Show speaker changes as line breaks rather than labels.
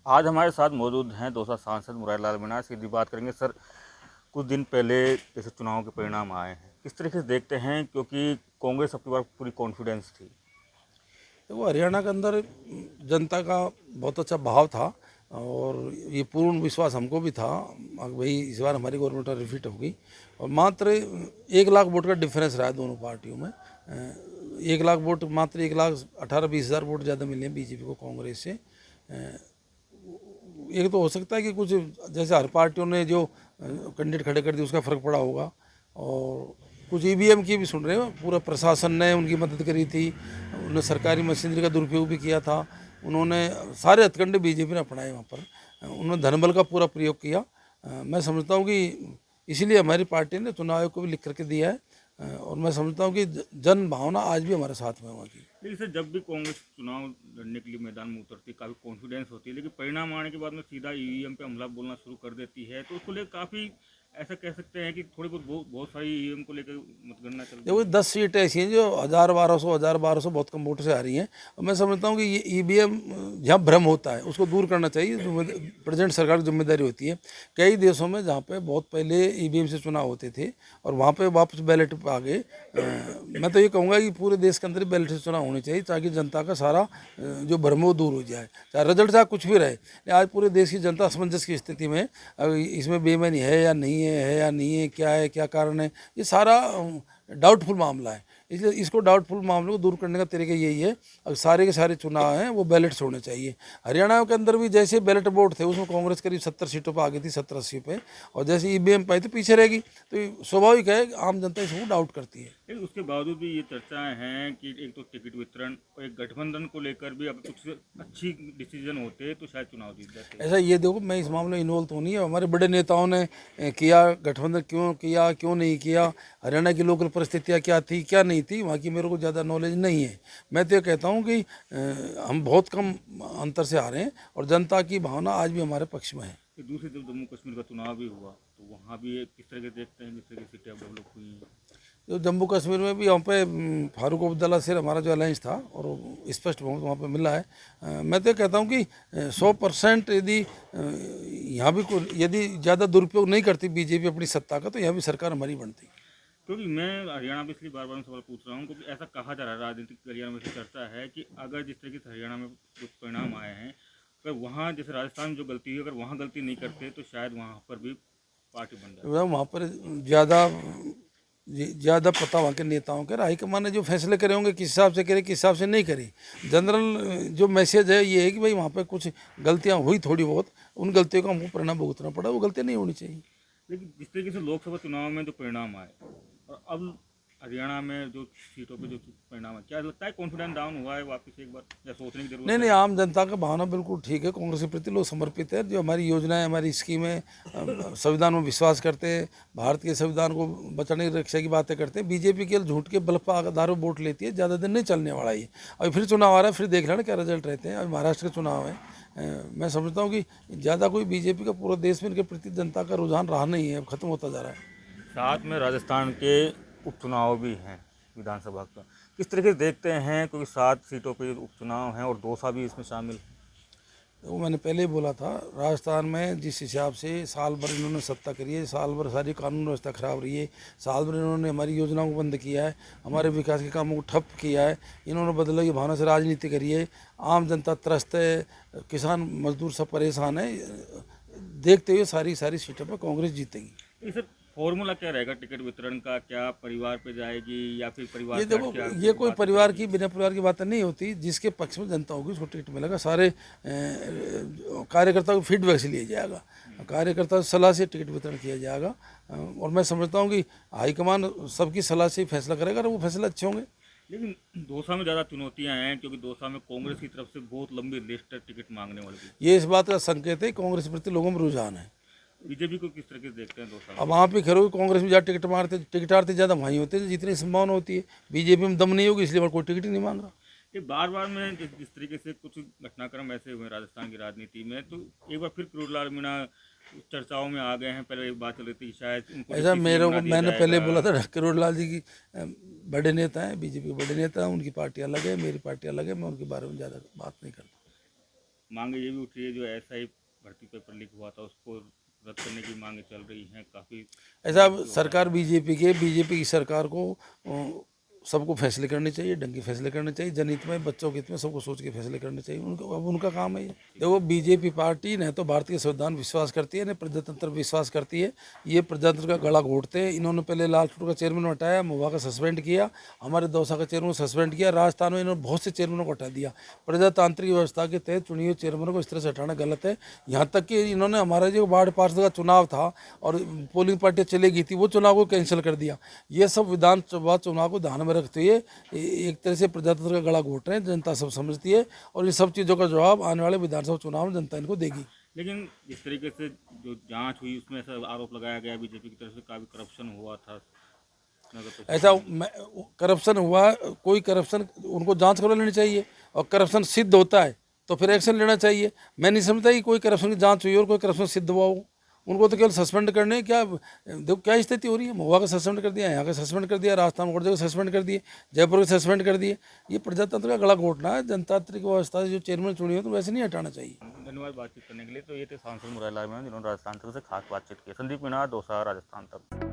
आज हमारे साथ मौजूद हैं दौसा सांसद मुरारीलाल मीणा। सीधी बात करेंगे सर, कुछ दिन पहले जैसे चुनाव के परिणाम आए हैं, किस तरीके से देखते हैं, क्योंकि कांग्रेस अपनी बार पूरी कॉन्फिडेंस थी।
देखो, हरियाणा के अंदर जनता का बहुत अच्छा भाव था और ये पूर्ण विश्वास हमको भी था कि भाई इस बार हमारी गवर्नमेंट रिफिट होगी। और मात्र 1 लाख वोट का डिफरेंस रहा है दोनों पार्टियों में। 1 लाख वोट, मात्र 1,18,20,000 वोट ज़्यादा मिले हैं बीजेपी को कांग्रेस से। एक तो हो सकता है कि कुछ जैसे हर पार्टियों ने जो कैंडिडेट खड़े कर दिए उसका फ़र्क पड़ा होगा, और कुछ ईवीएम की भी सुन रहे हैं। पूरा प्रशासन ने उनकी मदद करी थी, उन्होंने सरकारी मशीनरी का दुरुपयोग भी किया था। उन्होंने सारे हथकंडे बीजेपी ने अपनाए वहाँ पर। उन्होंने धनबल का पूरा प्रयोग किया। मैं समझता हूँ कि इसीलिए हमारी पार्टी ने चुनाव आयोग को भी लिख करके दिया है। और मैं समझता हूँ कि जन भावना आज भी हमारे साथ में है वहाँ की।
लेकिन सर, जब भी कांग्रेस चुनाव लड़ने के लिए मैदान में उतरती है, काफ़ी कॉन्फिडेंस होती है, लेकिन परिणाम आने के बाद में सीधा ईवीएम पे हमला बोलना शुरू कर देती है, तो उसको लेकर काफ़ी ऐसा कह सकते हैं कि थोड़ी बहुत सारी ईवीएम को लेकर मतगणना चल रही
देखो,
है।
10 सीटें ऐसी हैं जो 1,000-1,200 बहुत कम वोट से आ रही हैं। और मैं समझता हूँ कि ये ईवीएम जहाँ भ्रम होता है उसको दूर करना चाहिए, जो प्रेजेंट सरकार की जिम्मेदारी होती है। कई देशों में जहाँ पे बहुत पहले ईवीएम से चुनाव होते थे और वहाँ पे वापस बैलेट पे आ गए। मैं तो ये कहूँगा कि पूरे देश के अंदर बैलेट से चुनाव होने चाहिए ताकि जनता का सारा जो भ्रम वो दूर हो जाए, चाहे रिजल्ट चाहे कुछ भी रहे। लेकिन आज पूरे देश की जनता असमंजस की स्थिति में, अब इसमें बेईमानी है या नहीं है या नहीं है, क्या है, क्या कारण है, ये सारा डाउटफुल मामला है। इसलिए इसको डाउटफुल मामले को दूर करने का तरीका यही है, अब सारे के सारे चुनाव हैं वो बैलेट से होने चाहिए। हरियाणा के अंदर भी जैसे बैलेट वोट थे उसमें कांग्रेस करीब 70 सीटों पर आ गई थी, 70-80 पे, और जैसे ईवीएम पाई तो पीछे रहेगी। तो स्वाभाविक है कि आम जनता इसको डाउट करती है।
लेकिन उसके बावजूद भी ये चर्चाएं हैं कि एक तो टिकट वितरण और एक गठबंधन को लेकर भी अगर कुछ अच्छी डिसीजन होते तो शायद चुनाव जीत जाते।
ऐसा ये देखो, मैं इस मामले में इन्वॉल्व तो नहीं है। हमारे बड़े नेताओं ने किया, गठबंधन क्यों किया, क्यों नहीं किया, हरियाणा की लोकल परिस्थितियाँ क्या थी, क्या नहीं थी, वहाँ की मेरे को ज़्यादा नॉलेज नहीं है। मैं तो ये कहता हूँ कि हम बहुत कम अंतर से आ रहे हैं और जनता की भावना आज भी हमारे पक्ष में है।
फिर दूसरी तरफ जम्मू कश्मीर का चुनाव भी हुआ, तो वहाँ भी एक किस तरह के देखते हैं, जिस तरह की सीटें अब डेवलप हुई हैं।
जो जम्मू कश्मीर में भी यहाँ पे फारूक अब्दुल्ला से हमारा जो अलायंस था और स्पष्ट बहुमत वहाँ पे मिला है। मैं तो कहता हूँ कि 100% यदि यहाँ भी यदि ज़्यादा दुरुपयोग नहीं करती बीजेपी अपनी सत्ता का, तो यहाँ भी सरकार हमारी बनती।
क्योंकि मैं हरियाणा में इसलिए बार बार सवाल पूछ रहा हूँ, क्योंकि ऐसा कहा जा रहा है, राजनीतिक हरियाणा में से चर्चा है कि अगर जिस तरीके से हरियाणा में कुछ परिणाम आए हैं, अगर वहाँ जैसे राजस्थान में जो गलती हुई, अगर वहाँ गलती नहीं करते तो शायद वहाँ पर भी पार्टी बन जाती।
वहाँ पर ज़्यादा ज़्यादा पता वहाँ के नेताओं के, हाईकमान ने जो फैसले करे होंगे किस हिसाब से करे, किस हिसाब से नहीं करे। जनरल जो मैसेज है ये है कि भाई वहाँ पे कुछ गलतियाँ हुई थोड़ी बहुत, उन गलतियों का हमको परिणाम भुगतना पड़ा, वो गलतियाँ नहीं होनी चाहिए।
लेकिन जिस तरीके से लोकसभा चुनाव में जो परिणाम आए और अब हरियाणा में जो सीटों पे जो परिणाम है, क्या लगता है कॉन्फिडेंस डाउन हुआ है वापस एक बार, या सोचने की जरूरत
नहीं
है?
नहीं, आम जनता का भावना बिल्कुल ठीक है। कांग्रेस के प्रति लोग समर्पित है। जो हमारी योजनाएं, हमारी स्कीमें, संविधान में विश्वास करते हैं, भारत के संविधान को बचाने की, रक्षा की बातें करते हैं। बीजेपी केवल झूठ के बल पर आधार पर वोट लेती है, ज़्यादा दिन नहीं चलने वाला ये। अभी फिर चुनाव आ रहा है, फिर देख लेना क्या रिजल्ट रहते हैं। अभी महाराष्ट्र का चुनाव है। मैं समझता हूँ कि ज़्यादा कोई बीजेपी का पूरे देश में इनके प्रति जनता का रुझान रहा नहीं है, अब खत्म होता जा रहा है।
साथ में राजस्थान के उपचुनाव भी हैं विधानसभा का, किस तरीके से देखते हैं, क्योंकि 7 सीटों पे उपचुनाव हैं और दौसा भी इसमें शामिल।
वो मैंने पहले ही बोला था, राजस्थान में जिस हिसाब से साल भर इन्होंने सत्ता करी है, साल भर सारी कानून व्यवस्था खराब रही है, साल भर इन्होंने हमारी योजनाओं को बंद किया है, हमारे विकास के कामों को ठप किया है, इन्होंने बदलाव की भावना से राजनीति करी है। आम जनता त्रस्त है, किसान मजदूर सब परेशान है। देखते हुए सारी सारी सीटों पर कांग्रेस जीतेगी।
इसे फॉर्मूला क्या रहेगा टिकट वितरण का, क्या परिवार पे जाएगी या फिर परिवार
ये
से हट
देखो,
के
ये
आपको
कोई
बात
परिवार की,
करेगी?
बिना परिवार की बातें नहीं होती। जिसके पक्ष में जनता होगी उसको टिकट मिलेगा। सारे कार्यकर्ताओं को फीडबैक से लिया जाएगा, कार्यकर्ता की सलाह से टिकट वितरण किया जाएगा। और मैं समझता हूँ कि हाईकमान सबकी सलाह से ही फैसला करेगा और वो फैसले अच्छे होंगे।
लेकिन दौसा में ज़्यादा चुनौतियां हैं, क्योंकि दौसा में कांग्रेस की तरफ से बहुत लंबी लिस्ट है टिकट मांगने वाले की।
ये इस बात का संकेत है कांग्रेस के प्रति लोगों में रुझान है।
बीजेपी को किस तरीके से देखते हैं दौसा
अब
में?
वहाँ पे खैर कांग्रेस में ज़्यादा टिकट मारते, टिकटार्थी ज़्यादा वहीं होते हैं जितनी संभावना होती है। बीजेपी में दम नहीं होगी, इसलिए कोई टिकट ही नहीं मांग रहा।
ये बार बार में जिस तरीके से कुछ घटनाक्रम ऐसे हुए राजस्थान की राजनीति में, तो एक बार फिर किरोड़ीलाल मीणा चर्चाओं में आ गए हैं। पहले एक बात चल रही थी कि शायद उनको
ऐसा
डिप्टी
मेरे
सीएम
को,
बना दिया
मैंने पहले
जाएगा।
बोला था, किरोड़ीलाल जी की बड़े नेता हैं, बीजेपी के बड़े नेता हैं, उनकी पार्टी अलग है, मेरी पार्टी अलग है, मैं उनके बारे में ज़्यादा बात नहीं करता।
मांगे ये भी उठ रही है, जो SI भर्ती पेपर लीक हुआ था उसको रद्द करने की मांगे चल रही हैं काफ़ी।
ऐसा सरकार बीजेपी की सरकार को सबको फैसले करने चाहिए, ढंग के फैसले करने चाहिए, जनहित में, बच्चों के हित में, सबको सोच के फैसले करने चाहिए। उनको अब उनका काम है ये। देखो, बीजेपी पार्टी न तो भारतीय संविधान विश्वास करती है, न प्रजातंत्र विश्वास करती है। ये प्रजातंत्र का गला घोटते हैं। इन्होंने पहले लाल टूट का चेयरमैन हटाया, महुआ का सस्पेंड किया, हमारे दौसा का चेयरमैन सस्पेंड किया, राजस्थान में इन्होंने बहुत से चेयरमैनों को हटा दिया। प्रजातांत्रिक व्यवस्था के तहत चुने हुए चेयरमैनों को इस तरह से हटाना गलत है। यहाँ तक कि इन्होंने हमारा जो वार्ड पार्षद का चुनाव था और पोलिंग पार्टियाँ चली गई थी, वो चुनाव को कैंसिल कर दिया। ये सब विधानसभा चुनाव को ध्यान में रखते हुए एक तरह से प्रजातंत्र का गला घोट रहे हैं। जनता सब समझती है और इन सब चीज़ों का जवाब आने वाले विधानसभा चुनाव में जनता इनको देगी।
लेकिन जिस तरीके से जो जांच हुई उसमें ऐसा आरोप लगाया गया बीजेपी की तरफ से काफ़ी करप्शन हुआ था नगर परिषद
ऐसा
में।
करप्शन हुआ, कोई करप्शन, उनको जांच करवा लेनी चाहिए और करप्शन सिद्ध होता है तो फिर एक्शन लेना चाहिए। मैं नहीं समझता कि कोई करप्शन की जांच हुई और कोई करप्शन सिद्ध हुआ हो। उनको तो केवल सस्पेंड करने, क्या देखो क्या स्थिति हो रही है। महुआ का सस्पेंड कर दिया, यहाँ का सस्पेंड कर दिया, राजस्थान में जगह सस्पेंड कर दिए, जयपुर के सस्पेंड कर दिए। ये प्रजातंत्र का गला घोटना है। जनतांत्रिक व्यवस्था से जो चेयरमैन चुनी हो तो वैसे नहीं हटाना चाहिए।
धन्यवाद बातचीत करने के लिए। तो ये थे सांसद मुरारी लाल मीणा जिन्होंने राजस्थान तक से खास बातचीत की। संदीप मीणा, दौसा, राजस्थान तक।